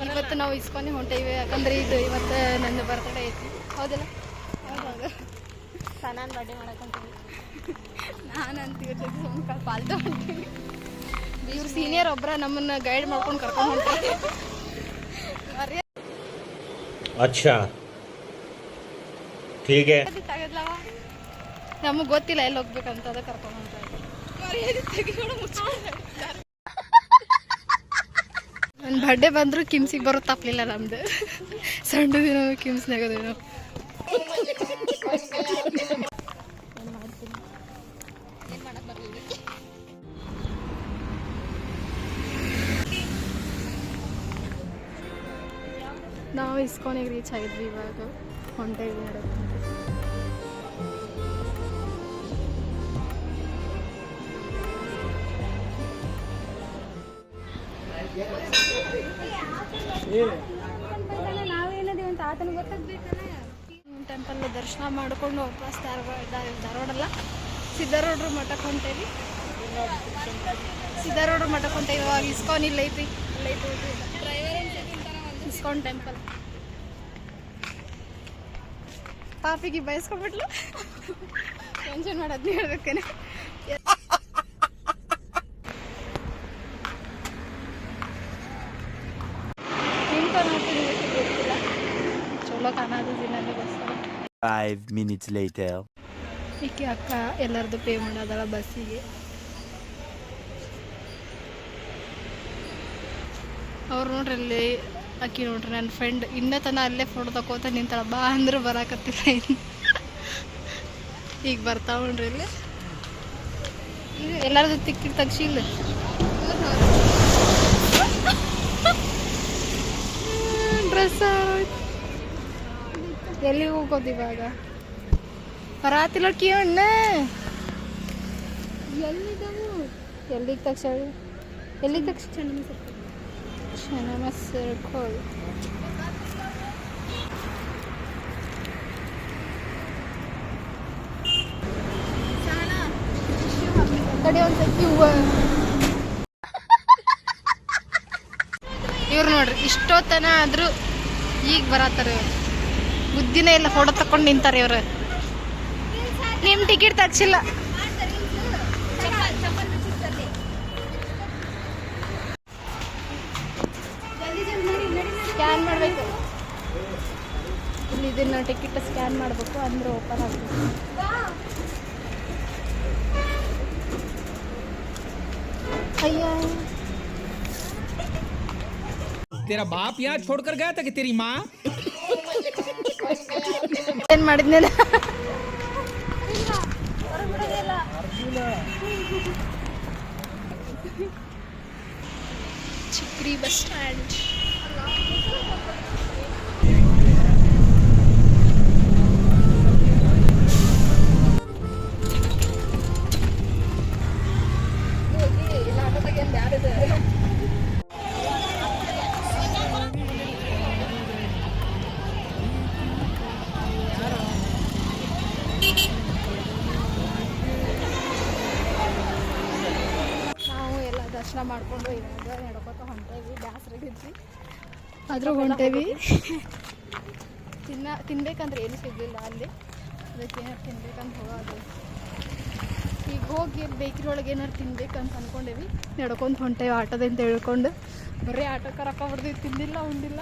ಇವತ್ತು ನಾವು ಇಸ್ಕೊಂಡು ಹೊಂಟೇವೆ, ಯಾಕಂದ್ರೆ ಇದು ಇವತ್ತು ನನ್ನ ಬರ್ತಡೇ ಐತಿ. ಹೌದಲ್ಲ? ಹೌದು. ನಾನು ಬರ್ಡೇ ಮಾಡಕೊಂತೀವಿ. ನಾನು ಅಂತೀವಿ ಪಾಲ್ತು ಹೊಂಟೀವಿ. ಇವ್ರು ಸೀನಿಯರ್ ಒಬ್ಬರ ನಮ್ಮನ್ನು ಗೈಡ್ ಮಾಡ್ಕೊಂಡು ಕರ್ಕೊಂಡು ಹೊಂಟೀವಿ. ಅಚ್ಚಾ ಹೀಗೆ ನಮಗೆ ಗೊತ್ತಿಲ್ಲ ಎಲ್ಲಿ ಹೋಗ್ಬೇಕಂತ ಅದ ಕರ್ಕೊಂಡು ನನ್ನ ಬರ್ಡೇ ಬಂದ್ರು ಕಿಮ್ಸಿಗೆ ಬರೋ ತಪ್ಪಲಿಲ್ಲ ನಮ್ದು. ಸಣ್ಣ ದಿನ ಕಿಮ್ಸ್ನಾಗದೇನೋ. ನಾವು ಇಸ್ಕೊನಿಗೆ ರೀಚ್ ಆಗಿದ್ವಿ, ಇವಾಗ ಹೊಂಟೇವಿ ನಡೋದು. ನಾವೇನದೀವಿ ಅಂತ ಆತನ ಗೊತ್ತಾಗ್ಬೇಕಲ್ಲ. ಟೆಂಪಲ್ ದರ್ಶನ ಮಾಡ್ಕೊಂಡು ವಾಪಸ್ ಧಾರವಾಡಲ್ಲ ಸಿದ್ಧಾರೂಢ್ರ ಮಠಕ್ಕೆ ಹೊಂಟೇವಿ. ಸಿದ್ಧಾರೂಢ್ರ ಮಠಕ್ಕೆ ಹೊಂಟೇವಿ. ಇವಾಗ ಇಸ್ಕಾನ್ ಇಲ್ಲ ಐತಿ, ಇಸ್ಕಾನ್ ಟೆಂಪಲ್. ಪಾಪಿಗೆ ಬಯಸ್ಕೊಂಡ್ಬಿಟ್ಲು. ಟೆನ್ಷನ್ ಮಾಡೋದ್ನ ಹೇಳ್ಬೇಕೇನೆ. ಗೊತ್ತಿಲ್ಲ, ಚಲೋ ಕಾಣೋದು ದಿನಲ್ಲಿ ಬಸ್ಸಲ್ಲಿ. 5 minutes later. ಈಕೆ ಅಕ್ಕ ಎಲ್ಲರದು ಪೇ ಮಾಡೋದಲ್ಲ ಬಸ್ಸಿಗೆ. ಅವ್ರು ನೋಡ್ರಿ ಅಲ್ಲಿ ಅಕ್ಕಿ ನೋಡ್ರಿ ನನ್ನ ಫ್ರೆಂಡ್ ಇನ್ನೇ ತನ ಅಲ್ಲೇ ಫೋಟೋ ತಗೋತ ನಿಂತಾಳ. ಬಾ ಅಂದ್ರೆ ಬರಾಕತ್ತಿಲ್ಲ. ಈಗ ಬರ್ತಾವ ನೋಡ್ರಿ ಇಲ್ಲಿ. ಈಗ ಎಲ್ಲರದು ತಿಕ್ಕಿ ತಗ್ಸಿಲ್ಲ. ಡ್ರೆಸ್ ಎಲ್ಲಿಗೆ ಹೋಗೋದು ಇವಾಗ? ಬರಾತಿಲ್ಲ ಕಿವಣ್ಣ. ಎಲ್ಲಿದ್ದಾವು? ಎಲ್ಲಿಗೆ ತಕ್ಷ ಎಲ್ಲಿಗೆ ತಕ್ಷ ಚೆನ್ನಮ್ಮ ಸರ್ಕಲ್. ಕಡೆ ಒಂದ್ಸತಿ ಇವ್ರು ನೋಡ್ರಿ ಇಷ್ಟೊತ್ತನ ಆದ್ರೂ ಈಗ ಬರತ್ತಾರ. ಇವ್ರು ಬುದ್ಧಿನೇ ಇಲ್ಲ, ಫೋಟೋ ತಕೊಂಡು ನಿಂತಾರೆ ಇವ್ರು. ನಿಮ್ ಟಿಕೆಟ್ ತಗ್ಸಿಲ್ಲ. ಸ್ಕ್ಯಾನ್ ಮಾಡಬೇಕು ಇಲ್ಲಿ. ಇದನ್ನ ಟಿಕೆಟ್ ಸ್ಕ್ಯಾನ್ ಮಾಡಬೇಕು ಅಂದ್ರೆ ಓಪನ್ ಆಗಬೇಕು. ಅಯ್ಯ तेरा बाप यहाँ छोड़कर गया था कि तेरी माँ? ಏನ್ ಮಾಡಿದ್ನೇನ? ಚಿಕ್ರಿ ಬಸ್ ಸ್ಟ್ಯಾಂಡ್. ದರ್ಶನ ಮಾಡ್ಕೊಂಡು ಇವಾಗ ನಡ್ಕೊತ ಹೊಂಟೇವಿ. ಬ್ಯಾಸ್ರಾಗಿದ್ವಿ ಆದರೂ ಹೊಂಟೇವಿ. ತಿನ್ಬೇಕಂದ್ರೆ ಏನು ಸಿಗಲಿಲ್ಲ ಅಲ್ಲಿ. ಅದಕ್ಕೆ ಏನಾರು ತಿನ್ಬೇಕಂತ ಹೋಗೋದು. ಈಗ ಹೋಗಿ ಬೇಕ್ರಿ ಒಳಗೆ ಏನಾರು ತಿನ್ಬೇಕಂತ ಅಂದ್ಕೊಂಡೇವಿ. ನಡ್ಕೊಂಡು ಹೊಂಟೇವಿ ಆಟೋದಿಂದ ಹೇಳ್ಕೊಂಡು. ಬರೀ ಆಟೋಕ್ಕೆ ರೊಕ್ಕ ಹೊಡೆದು ತಿಂದಿಲ್ಲ ಉಂಡಿಲ್ಲ.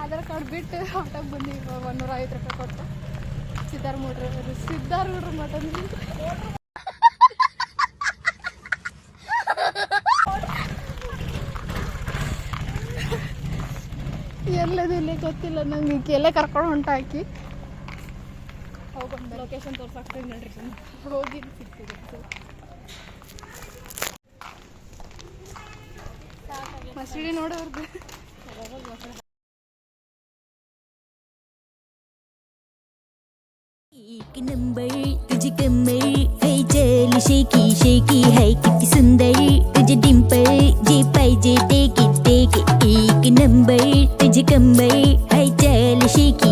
ಆಧಾರ್ ಕಾರ್ಡ್ ಬಿಟ್ಟು ಆಟೋಗೆ ಬಂದೀವಿ. 150 ರೂಪಾಯಿ ಕೊಟ್ಟು ಸಿದ್ಧಾರೂಢ್ರ ಮಠ. ಎಲ್ಲದಿಲ್ಲ ಗೊತ್ತಿಲ್ಲ ನಂಗೆ. ಎಲ್ಲ ಕರ್ಕೊಂಡು ಹೊಂಟಾಕಿ ಹೋಗೊಂಡು ಲೊಕೇಶನ್ ತೋರ್ಸಾಕ್ತೀವಿ ನೋಡ್ರಿ. ಹೋಗಿ ಸಿಗ್ತೀವಿ. ಮಸೀಡಿ ನೋಡೋರ್ದು एक नंबर तुझे कमर है चल शेकी शेकी है कितनी सुंदर तुझे डिंपल जे पाई जे टेक एक नंबर तुझे कमर है चल शेकी